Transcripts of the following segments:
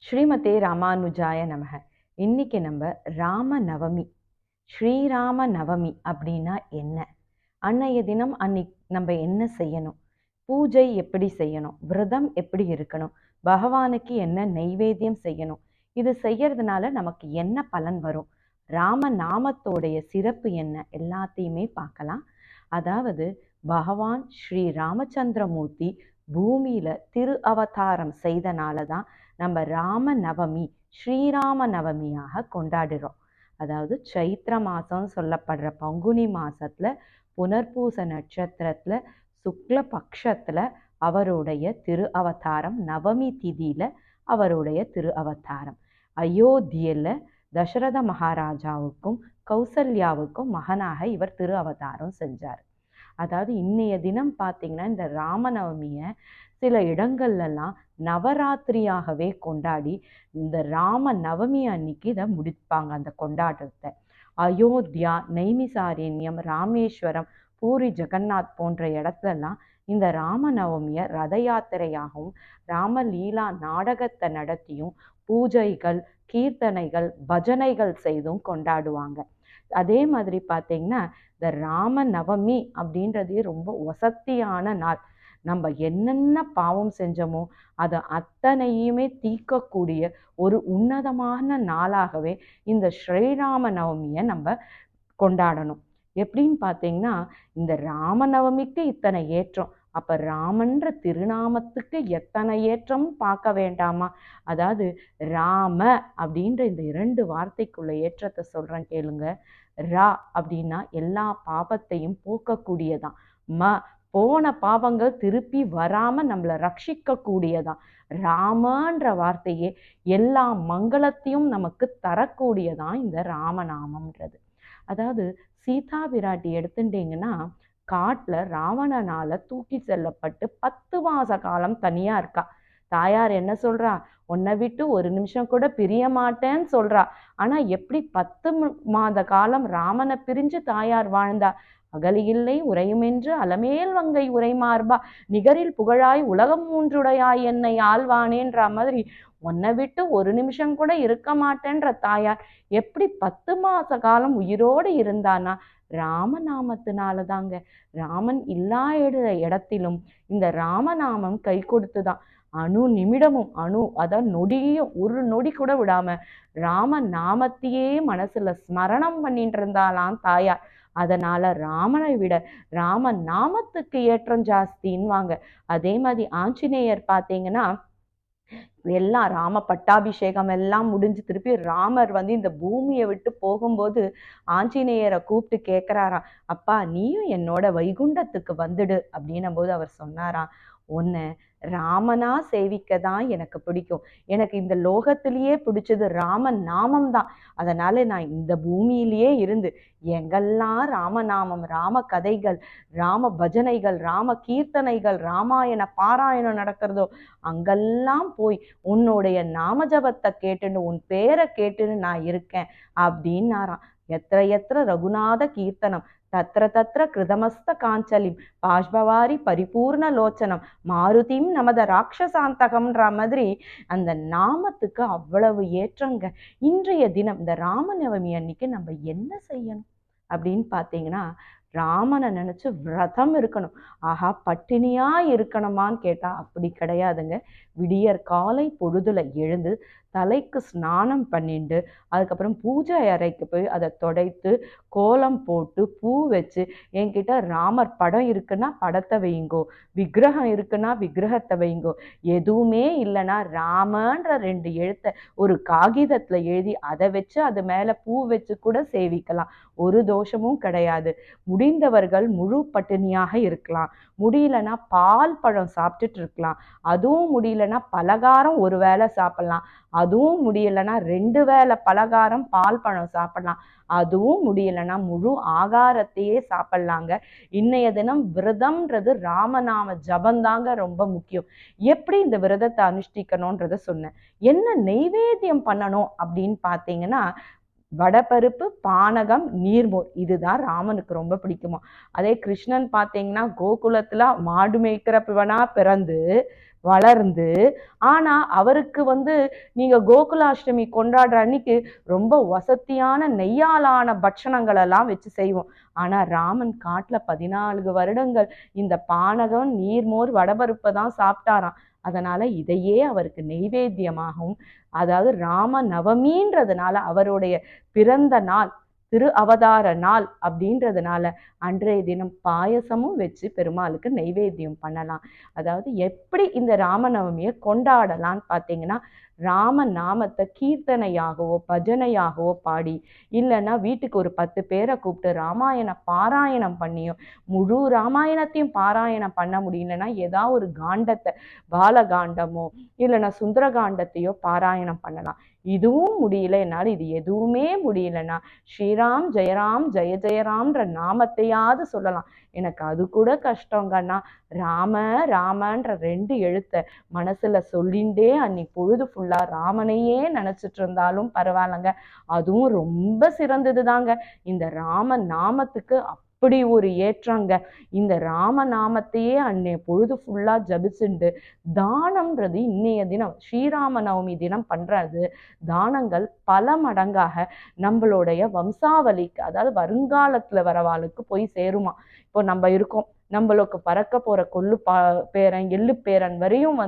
ஸ்ரீமதே ராமானுஜாய நமக. இன்னைக்கு நம்ம ராம நவமி. ஸ்ரீராம நவமி அப்படின்னா என்ன? அன்னைய தினம் நம்ம என்ன செய்யணும்? பூஜை எப்படி செய்யணும்? விரதம் எப்படி இருக்கணும்? பகவானுக்கு என்ன நெய்வேத்தியம் செய்யணும்? இது செய்யறதுனால நமக்கு என்ன பலன் வரும்? ராம நாமத்தோடைய சிறப்பு என்ன? எல்லாத்தையுமே பார்க்கலாம். அதாவது பகவான் ஸ்ரீ ராமச்சந்திரமூர்த்தி பூமியில திரு அவதாரம் செய்தனால தான் நம்ம ராம நவமி ஸ்ரீராம நவமியாக கொண்டாடுறோம். அதாவது சைத்திர மாசம் சொல்லப்படுற பங்குனி மாசத்துல புனர்பூச நட்சத்திரத்துல சுக்ல பட்சத்துல அவருடைய திரு அவதாரம், நவமி திதியில அவருடைய திரு அவதாரம். அயோத்தியில தசரத மகாராஜாவுக்கும் கௌசல்யாவுக்கும் மகனாக இவர் திரு அவதாரம் செஞ்சார். அதாவது இன்னைய தினம் பார்த்தீங்கன்னா இந்த ராமநவமியை சில இடங்கள்லாம் நவராத்திரியாகவே கொண்டாடி இந்த ராம நவமி அன்னைக்கு இதை முடிப்பாங்க அந்த கொண்டாட்டத்தை. அயோத்தியா, நைமிசாரண்யம், ராமேஸ்வரம், பூரி ஜெகநாத் போன்ற இடத்துலலாம் இந்த ராமநவமியை ரத யாத்திரையாகவும் ராமலீலா நாடகத்தை நடத்தியும் பூஜைகள், கீர்த்தனைகள், பஜனைகள் செய்தும் கொண்டாடுவாங்க. அதே மாதிரி பார்த்தீங்கன்னா இந்த ராம நவமி அப்படின்றது ரொம்ப வசத்தியான நாள். நம்ம என்னென்ன பாவம் செஞ்சோமோ அதை அத்தனையுமே தீர்க்கக்கூடிய ஒரு உன்னதமான நாளாகவே இந்த ஸ்ரீராம நவமியை நம்ம கொண்டாடணும். எப்படின்னு பார்த்தீங்கன்னா இந்த ராமநவமிக்கு இத்தனை ஏற்றம், அப்ப ராமன்ற திருநாமத்துக்கு எத்தனை ஏற்றம் பார்க்க வேண்டாமா? அதாவது ராம அப்படின்ற இந்த 2 வார்த்தைக்குள்ள ஏற்றத்தை சொல்றேன் கேளுங்க. ரா அப்படின்னா எல்லா பாவத்தையும் போக்கக்கூடியதான். போன பாவங்கள் திருப்பி வராம நம்மளை ரட்சிக்க கூடியதான். ராமன்ற வார்த்தையே எல்லா மங்களத்தையும் நமக்கு தரக்கூடியதான் இந்த ராமநாமம்ன்றது. அதாவது சீதா பிராட்டி எடுத்துட்டீங்கன்னா காட்டுல ராவணனால தூக்கி செல்லப்பட்டு 10 மாச காலம் தனியா இருக்கா. தாயார் என்ன சொல்றா? உன்னை விட்டு ஒரு நிமிஷம் கூட பிரிய மாட்டேன்னு சொல்றா. ஆனா எப்படி 10 மாத காலம் ராமனை பிரிஞ்சு தாயார் வாழ்ந்தா? அகலியில்லை உரையுமென்று அலமேல் வங்கை உரைமார்பா நிகரில் புகழாய் உலகம் மூன்றுடையாய் என்னை ஆழ்வானேன்ற மாதிரி உன்னை விட்டு ஒரு நிமிஷம் கூட இருக்க மாட்டேன்ற தாயார் எப்படி 10 மாச காலம் உயிரோடு இருந்தானா? ராமநாமத்தினால தாங்க. ராமன் இல்லா இடத்திலும் இந்த ராமநாமம் கை கொடுத்துதான். அணு நிமிடமும் அதான் நொடியும் ஒரு நொடி கூட விடாம ராம நாமத்தையே மனசுல ஸ்மரணம் பண்ணிட்டு இருந்தாலாம் தாயார். அதனால ராமனை விட ராம நாமத்துக்கு ஏற்றம் ஜாஸ்தின்வாங்க. அதே மாதிரி ஆஞ்சநேயர் பார்த்தீங்கன்னா எல்லாம் ராம பட்டாபிஷேகம் எல்லாம் முடிஞ்சு திருப்பி ராமர் இந்த பூமியை விட்டு போகும்போது ஆஞ்சநேயரை கூப்பிட்டு கேட்கிறாராம், அப்பா நீயும் என்னோட வைகுண்டத்துக்கு வந்துடு அப்படின்னும் போது அவர் சொன்னாராம், உன்னை ராமனா சேவிக்க தான் எனக்கு பிடிக்கும். எனக்கு இந்த லோகத்திலேயே பிடிச்சது ராமன் நாமம் தான். அதனால நான் இந்த பூமியிலேயே இருந்து எங்கெல்லாம் ராமநாமம், ராம கதைகள், ராம பஜனைகள், ராம கீர்த்தனைகள், ராமாயண பாராயணம் நடக்கிறதோ அங்கெல்லாம் போய் உன்னுடைய நாம ஜபத்தை கேட்டுன்னு உன் பேரை கேட்டுன்னு நான் இருக்கேன் அப்படின்னாராம். எத்திர எத்திர ரகுநாத கீர்த்தனம் தத்திர தத்திர கிருதமஸ்த காஞ்சலிம் பாஷ்பவாரி பரிபூர்ண லோச்சனம் மாருதிம் நமத ராட்சசாந்தகம்ன்ற மாதிரி அந்த நாமத்துக்கு அவ்வளவு ஏற்றங்க. இன்றைய தினம் இந்த ராமநவமி அன்னைக்கு நம்ம என்ன செய்யணும் அப்படின்னு பார்த்தீங்கன்னா, ராமனை நினைச்சு விரதம் இருக்கணும். ஆஹா பட்டினியா இருக்கணுமான்னு கேட்டா அப்படி கிடையாதுங்க. விடியற் காலை பொழுதுல எழுந்து தலைக்கு ஸ்நானம் பண்ணிட்டு அதுக்கப்புறம் பூஜை அறைக்கு போய் அதை தொடைத்து கோலம் போட்டு பூ வச்சு, என்கிட்ட ராமர் படம் இருக்குன்னா படத்தை வைங்கோ, விக்கிரகம் இருக்குன்னா விக்கிரகத்தை வைங்கோ, எதுவுமே இல்லைன்னா ராமன்ற 2 எழுத்தை ஒரு காகிதத்துல எழுதி அதை வச்சு அது மேல பூ வச்சு கூட சேவிக்கலாம். ஒரு தோஷமும் கிடையாது. முடிந்தவர்கள் முழு பட்டினியாக இருக்கலாம். முடியலன்னா பால் பழம் சாப்பிட்டுட்டு இருக்கலாம். அதுவும் முடியலன்னா பலகாரம் ஒரு வேளை சாப்பிடலாம். அதுவும் முடியலன்னா 2 வேளை பலகாரம் பால் பழம் சாப்பிடலாம். அதுவும் முடியலன்னா முழு ஆகாரத்தையே சாப்பிடலாங்க. இன்னைய தினம் விரதம்ன்றது ராமநாம ஜபந்தாங்க ரொம்ப முக்கியம். எப்படி இந்த விரதத்தை அனுஷ்டிக்கணும்ன்றத சொன்னேன். என்ன நெய்வேத்தியம் பண்ணணும் அப்படின்னு பார்த்தீங்கன்னா, வடபருப்பு, பானகம், நீர்மோர் இதுதான் ராமனுக்கு ரொம்ப பிடிக்குமா. அதே கிருஷ்ணன் பார்த்தீங்கன்னா கோகுலத்துல மாடு மேய்க்கிறவனா பிறந்து வளர்ந்து, ஆனா அவருக்கு நீங்க கோகுலாஷ்டமி கொண்டாடுற அன்னைக்கு ரொம்ப வசத்தியான நெய்யாலான பட்சணங்கள் எல்லாம் வச்சு செய்வோம். ஆனா ராமன் காட்டுல 14 வருடங்கள் இந்த பானகம் நீர்மோர் வடபருப்பை தான் சாப்பிட்டாராம். அதனால இதையே அவருக்கு நெய்வேத்தியமாகவும், அதாவது ராம நவமின்றதுனால அவருடைய பிறந்த நாள், திரு அவதார நாள் அப்படின்றதுனால அன்றைய தினம் பாயசமும் வச்சு பெருமாளுக்கு நெய்வேத்தியம் பண்ணலாம். அதாவது எப்படி இந்த ராமநவமியை கொண்டாடலான்னு பார்த்தீங்கன்னா, ராம நாமத்தை கீர்த்தனையாகவோ பஜனையாகவோ பாடி, இல்லைன்னா வீட்டுக்கு ஒரு 10 பேரை கூப்பிட்டு ராமாயண பாராயணம் பண்ணியோ, முழு ராமாயணத்தையும் பாராயணம் பண்ண முடியலன்னா ஏதாவது ஒரு காண்டத்தை, பாலகாண்டமோ இல்லைன்னா சுந்தரகாண்டத்தையோ பாராயணம் பண்ணலாம். இதுவும் முடியல, என்னால் இது எதுவுமே முடியலன்னா ஸ்ரீராம் ஜெயராம் ஜெய ஜெயராம்ன்ற நாமத்தையாவது சொல்லலாம். எனக்கு அது கூட கஷ்டங்கன்னா ராம ராமன்ற 2 எழுத்தை மனசுல சொல்லிண்டே அன்னைக்கு பொழுது ஃபுல்லா ராமனையே நினைச்சிட்டு இருந்தாலும் பரவாயில்லங்க, அதுவும் ரொம்ப சிறந்தது தாங்க. இந்த ராம நாமத்துக்கு அப்படி ஒரு ஏற்றங்க. இந்த ராம நாமத்தையே அன்னைய பொழுது ஃபுல்லா ஜபிச்சுண்டு தானம்ன்றது இன்னைய தினம் ஸ்ரீராம நவமி தினம் பண்றது தானங்கள் பல மடங்காக நம்மளுடைய வம்சாவளிக்கு, அதாவது வருங்காலத்துல வரவாளுக்கு போய் சேருமா. இப்போ நம்ம இருக்கோம், நம்மளுக்கு பறக்க போற கொள்ளு பேரன் எள்ளு பேரன் வரையும்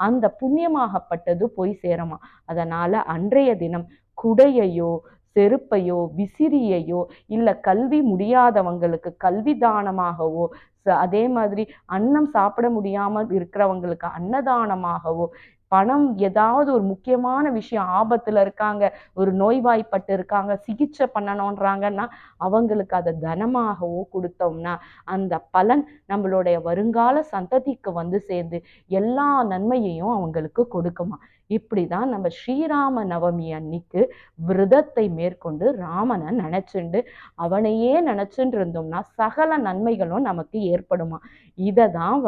அந்த புண்ணியமாகப்பட்டது போய் சேருமா. அதனால அன்றைய தினம் குடையையோ செருப்பையோ விசிறியையோ இல்ல கல்வி முடியாதவங்களுக்கு கல்வி தானமாகவோ, அதே மாதிரி அன்னம் சாப்பிட முடியாமல் இருக்கிறவங்களுக்கு அன்னதானமாகவோ, பணம் ஏதாவது ஒரு முக்கியமான விஷயம் ஆபத்துல இருக்காங்க, ஒரு நோய்வாய்ப்பட்டு இருக்காங்க, சிகிச்சை பண்ணணும்ன்றாங்கன்னா அவங்களுக்கு அதை தனமாகவோ கொடுத்தோம்னா அந்த பலன் நம்மளுடைய வருங்கால சந்ததிக்கு சேர்ந்து எல்லா நன்மையையும் அவங்களுக்கு கொடுக்குமா. இப்படிதான் நம்ம ஸ்ரீராம நவமி அன்னைக்கு விரதத்தை மேற்கொண்டு ராமனை நினைச்சுண்டு அவனையே நினைச்சுட்டு இருந்தோம்னா சகல நன்மைகளும் நமக்கு ஏற்படுமா. இததான்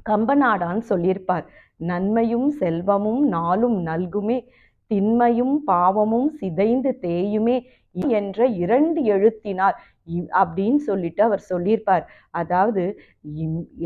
கம்பநாடான்னு சொல்லியிருப்பார். நன்மையும் செல்வமும் நாளும் நல்குமே, திண்மையும் பாவமும் சிதைந்து தேயுமே என்ற 2 எழுத்தினார் அப்படின்னு சொல்லிட்டு அவர் சொல்லியிருப்பார். அதாவது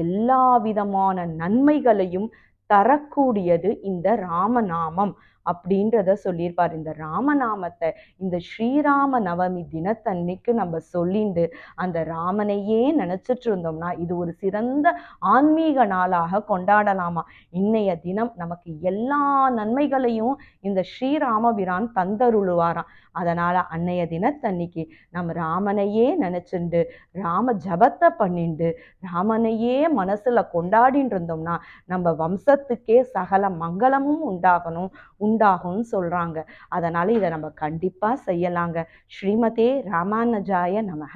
எல்லா விதமான நன்மைகளையும் தரக்கூடியது இந்த ராமநாமம் அப்படின்றத சொல்லியிருப்பார். இந்த ராமநாமத்தை இந்த ஸ்ரீராம நவமி தினத்தன்னைக்கு நம்ம சொல்லிண்டு அந்த ராமனையே நினைச்சிட்டு இருந்தோம்னா இது ஒரு சிறந்த ஆன்மீக நாளாக கொண்டாடலாமா. இன்னைய தினம் நமக்கு எல்லா நன்மைகளையும் இந்த ஸ்ரீராமபிரான் தந்தருளுவாராம். அதனால அன்னைய தினத்தன்னைக்கு நம்ம ராமனையே நினைச்சுண்டு ராம ஜபத்தை பண்ணிண்டு ராமனையே மனசுல கொண்டாடிட்டு இருந்தோம்னா நம்ம வம்சத்துக்கே சகல மங்களமும் உண்டாகும்னு சொல்றாங்க. அதனால இதை நம்ம கண்டிப்பா செய்யலாங்க. ஸ்ரீமதே ராமானுஜாய நமக.